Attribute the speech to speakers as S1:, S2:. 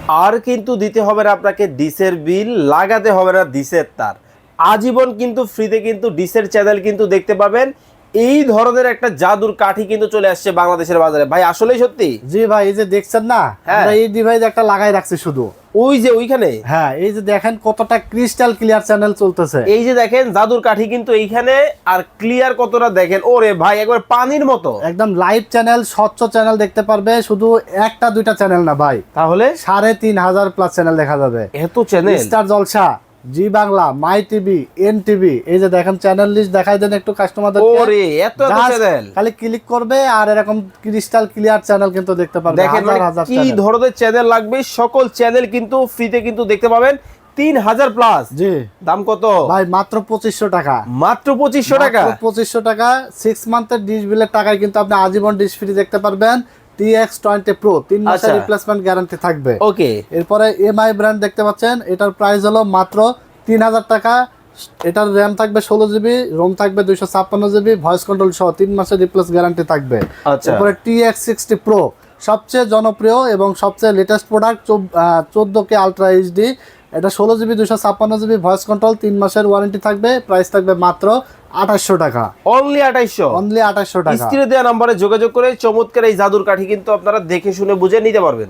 S1: আর কিন্তু দিতে হবে না আপনাকে ডিসের বিল, লাগাতে হবে না ডিসের তার, আজীবন কিন্তু ফ্রিতে কিন্তু ডিসের চ্যানেল কিন্তু দেখতে পাবেন। এই ধরনের একটা জাদুর কাঠি কিন্তু চলে আসছে বাংলাদেশের বাজারে ভাই, আসলেই সত্যি?
S2: জি ভাই, এই যে দেখছেন না, আমরা এই ডিভাইস একটা লাগাই রাখছি শুধু
S1: ওই যে ওইখানে।
S2: হ্যাঁ, এই যে দেখেন কতটা ক্রিস্টাল ক্লিয়ার চ্যানেল চলতেছে।
S1: এই যে দেখেন জাদুর কাঠি কিন্তু এইখানে, আর ক্লিয়ার কতটা দেখেন, ওরে ভাই একবার পানির মতো
S2: একদম লাইভ চ্যানেল, স্বচ্ছ চ্যানেল দেখতে পারবে। শুধু একটা দুইটা চ্যানেল না ভাই,
S1: তাহলে
S2: 3500 প্লাস চ্যানেল দেখা যাবে।
S1: এত চ্যানেল,
S2: স্টার জলসা, জি বাংলা, মাই টিভি, এন টিভি। এই যে দেখেন চ্যানেল লিস্ট দেখাই দেন একটু কাস্টমারদের।
S1: ওরে এত এত চ্যানেল,
S2: খালি ক্লিক করবে আর এরকম ক্রিস্টাল ক্লিয়ার চ্যানেল কিন্তু দেখতে পারবে।
S1: দেখেন কি ধরনের চ্যানেল লাগবে সকল চ্যানেল কিন্তু ফ্রিতে কিন্তু দেখতে পাবেন। 3000 প্লাস।
S2: জি।
S1: দাম কত
S2: ভাই? মাত্র 2500 টাকা।
S1: মাত্র 2500 টাকা।
S2: 2500 টাকা। 6 মান্থের ডিশ বিলের টাকায় কিন্তু আপনি আজীবন ডিশ ফ্রি দেখতে পারবেন। TX20 Pro 3 মাসের রিপ্লেসমেন্ট গ্যারান্টি থাকবে।
S1: ওকে।
S2: এরপরে এমআই ব্র্যান্ড দেখতে পাচ্ছেন, এটার প্রাইস হলো মাত্র 3000 টাকা। এটার র্যাম থাকবে 16 জিবি, রোম থাকবে 256 জিবি, ভয়েস কন্ট্রোল সহ 3 মাসের রিপ্লেস গ্যারান্টি থাকবে। এরপরে TX60 Pro সবচেয়ে জনপ্রিয় এবং সবচেয়ে latest product, 14K ultra HD. এটা 16 জিবি, 256 জিবি, ভয়েস কন্ট্রোল, 3 মাসের ওয়ারেন্টি থাকবে। প্রাইস থাকবে মাত্র 2800 টাকা।
S1: অনলি 2800।
S2: অনলি 2800 টাকা।
S1: স্ক্রিনে দেওয়া নম্বরে যোগাযোগ করে চমৎকার এই জাদুর কাঠি কিন্তু আপনারা দেখে শুনে বুঝে নিতে পারবেন।